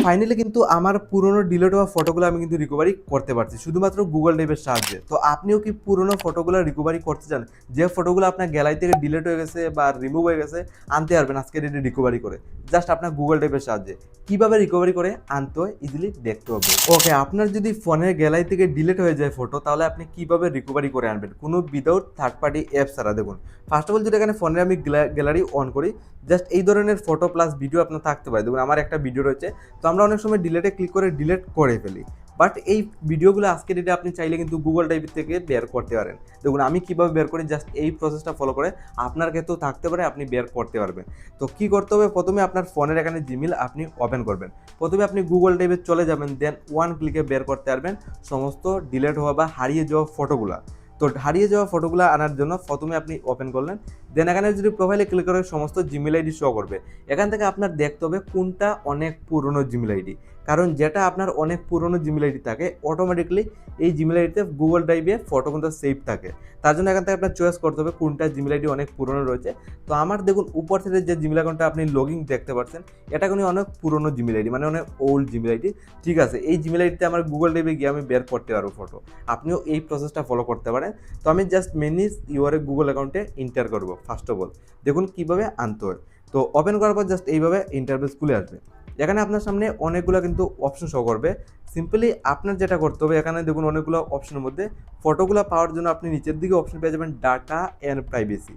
Finally কিন্তু আমার পুরনো ডিলিট হওয়া ফটোগুলো আমি কিন্তু রিকভারি করতে পারছি শুধুমাত্র গুগল ড্রাইভের সাহায্যে। তো আপনিও কি পুরনো ফটোগুলো রিকভারি করতে চান? যে ফটোগুলো আপনার গ্যালারি থেকে ডিলিট হয়ে গেছে বা রিমুভ হয়ে গেছে, আনতে পারবেন আজকে এটি রিকভারি করে, জাস্ট আপনার গুগল ড্রাইভের সাহায্যে। কিভাবে রিকভারি করে আনতে হয় ইজিলি দেখতে হবে। ওকে, আপনার যদি ফোনের গ্যালারি থেকে ডিলিট হয়ে যায় ফটো, তাহলে আপনি কিভাবে রিকভারি করে আনবেন কোনো উইদাউট থার্ড পার্টি অ্যাপ ছাড়া? দেখুন, ফার্স্ট অফ অল যদি এখানে ফোনে আমি গ্যালারি অন করি, জাস্ট এই ধরনের ফটো প্লাস ভিডিও আপনার থাকতে পারে। দেখুন আমার একটা ভিডিও রয়েছে, তো আমরা অনেক সময় ডিলেটে ক্লিক করে ডিলেট করে ফেলি, বাট এই ভিডিওগুলো আজকে ডেটে আপনি চাইলে কিন্তু গুগল ড্রাইভ থেকে বের করতে পারেন। দেখুন আমি কীভাবে বের করি, জাস্ট এই প্রসেসটা ফলো করে আপনার ক্ষেত্রেও থাকতে পারে, আপনি বের করতে পারবেন। তো কী করতে হবে, প্রথমে আপনার ফোনের এখানে জিমেল আপনি ওপেন করবেন। প্রথমে আপনি গুগল ড্রাইভে চলে যাবেন, দেন ওয়ান ক্লিকে বের করতে পারবেন সমস্ত ডিলেট হওয়া বা হারিয়ে যাওয়া ফটোগুলো। তো হারিয়ে যাওয়া ফটোগুলো আনার জন্য প্রথমে আপনি ওপেন করলেন, দেন এখানে যদি প্রোফাইলে ক্লিক করে সমস্ত জিমেল আইডি শো করবে। এখান থেকে আপনার দেখতে হবে কোনটা অনেক পুরনো জিমেল আইডি, কারণ যেটা আপনার অনেক পুরনো জিমেল আইডি থাকে অটোমেটিকলি এই জিমেল আইডিতে গুগল ড্রাইভে ফটো কিন্তু সেভ থাকে। তার জন্য এখান থেকে আপনার চয়েস করতে হবে কোনটা জিমেল আইডি অনেক পুরনো রয়েছে। তো আমার দেখুন উপর থেকে যে জিমেল অ্যাকাউন্টটা আপনি লগ ইন দেখতে পাচ্ছেন, এটা কিন্তু অনেক পুরনো জিমেল আইডি, মানে অনেক ওল্ড জিমেল আইডি। ঠিক আছে, এই জিমেল আইডিতে আমার গুগল ড্রাইভে গিয়ে আমি বের করতে পারবো ফটো। আপনিও এই প্রসেসটা ফলো করতে পারেন। তো আমি জাস্ট মেনলি ইউআর গুগল অ্যাকাউন্টে ইন্টার করবো ফার্স্ট অফ অল। দেখুন কীভাবে আনতে হয়। তো ওপেন করার পর জাস্ট এইভাবে ইন্টারফেস খুলে আসবে। এখানে আপনার সামনে অনেকগুলো কিন্তু অপশন শো করবে। সিম্পলি আপনার যেটা করতে হবে, এখানে দেখুন অনেকগুলো অপশনের মধ্যে ফটোগুলো পাওয়ার জন্য আপনি নিচের দিকে অপশন পেয়ে যাবেন data and privacy.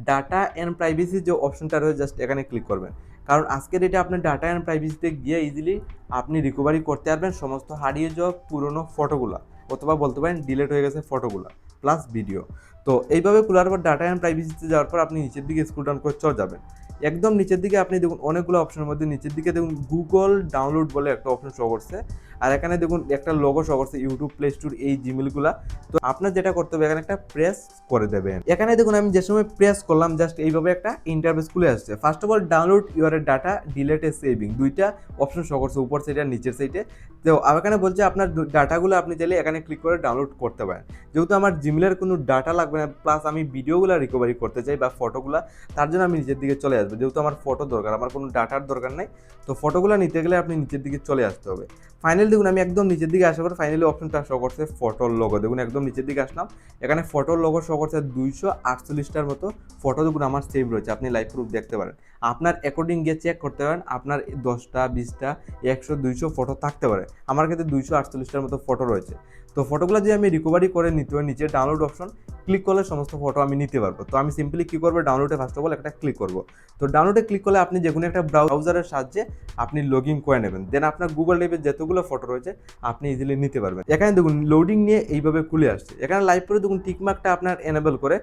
Data and privacy যে অপশনটা রয়েছে, জাস্ট এখানে ক্লিক করবেন। কারণ আজকের ডেটে আপনার ডাটা অ্যান্ড প্রাইভেসিতে গিয়ে ইজিলি আপনি রিকভারি করতে পারবেন সমস্ত হারিয়ে যাওয়া পুরনো ফটোগুলো, অথবা বলতে পারেন ডিলিট হয়ে গেছে ফটোগুলো প্লাস ভিডিও। তো এইভাবে খোলার পর ডাটা অ্যান্ড প্রাইভেসিতে যাওয়ার পর আপনি নিচের দিকে স্ক্রল ডাউন করে চলে যাবেন। একদম নিচের দিকে আপনি দেখুন অনেকগুলো অপশনের মধ্যে নিচের দিকে দেখুন গুগল ডাউনলোড বলে একটা অপশন শো করছে, আর এখানে দেখুন একটা লোগো শো করছে ইউটিউব প্লে স্টোর, এই জিমেলগুলা। তো আপনার যেটা করতে হবে, এখানে একটা প্রেস করে দেবেন। এখানে দেখুন আমি যে সময় প্রেস করলাম, জাস্ট এইভাবে একটা ইন্টারফেস খুলে আসছে। First of all download your data, delete A saving, দুইটা অপশন শো করছে উপর সাইডে আর নিচের সাইডে। তো এখানে বলছে আপনার ডাটাগুলো আপনি চাইলে এখানে ক্লিক করে ডাউনলোড করতে পারেন। যেহেতু আমার জিমেলের কোনো ডাটা লাগবে না, প্লাস আমি ভিডিওগুলো রিকভারি করতে চাই বা ফটোগুলো, তার জন্য আমি নিচের দিকে চলে আসবো। যেহেতু আমার ফটো দরকার, আমার কোনো ডাটার দরকার নেই। তো ফটোগুলো নিতে গেলে আপনি নিচের দিকে চলে আসতে হবে। ফাইনালি দেখুন আমি একদম নিচের দিকে আসার পর ফাইনালি অপশনটা শো করছে ফটোর লোগো। দেখুন একদম নিচের দিকে আসলাম, এখানে ফটোর লোগো শো করছে 248টার মতো ফটো দেখুন আমার সেভ রয়েছে। আপনি লাইভ প্রুফ দেখতে পারেন, আপনার অ্যাকর্ডিং গিয়ে চেক করতে পারেন, আপনার 10টা 20টা 100 200 ফটো থাকতে পারে। আমার ক্ষেত্রে 248টার মতো ফটো রয়েছে। তো ফটোগুলো যে আমি রিকভারি করে নিতে হয়, নিচে ডাউনলোড অপশন ক্লিক করলে সমস্ত ফটো আমি নিতে পারবো। তো আমি সিম্পলি কী করবো, ডাউনলোডে ফার্স্ট অফ অল একটা ক্লিক করবো। তো ডাউনলোডে ক্লিক করলে আপনি যে কোনো একটা ব্রাউজারের সাহায্যে আপনি লগ ইন করে নেবেন, দেন আপনার গুগল ড্রাইভে যতগুলো ফটো রয়েছে আপনি ইজিলি নিতে পারবেন। এখানে দেখুন লোডিং নিয়ে এইভাবে খুলে আসছে। এখানে লাইভ করে দেখুন টিকমার্কটা আপনার এনেবল করে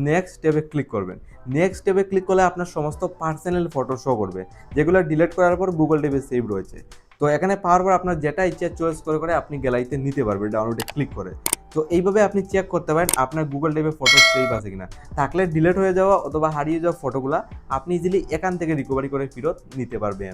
নেক্সট ট্যাবে ক্লিক করবেন। নেক্সট ট্যাবে ক্লিক করলে আপনার সমস্ত পার্সোনাল ফটো শো করবে, যেগুলো ডিলিট করার পর গুগল ড্রাইভে সেভ রয়েছে। তো এখানে পাওয়ার পর আপনার যেটা ইচ্ছা চয়েস করে আপনি গ্যালারিতে নিতে পারবেন ডাউনলোডে ক্লিক করে। তো এইভাবে আপনি চেক করতে পারেন আপনার গুগল ড্রাইভে ফটো সেভ আছে কিনা। থাকলে ডিলিট হয়ে যাওয়া অথবা হারিয়ে যাওয়া ফটোগুলো আপনি ইজিলি এখান থেকে রিকভারি করে ফেরত নিতে পারবেন।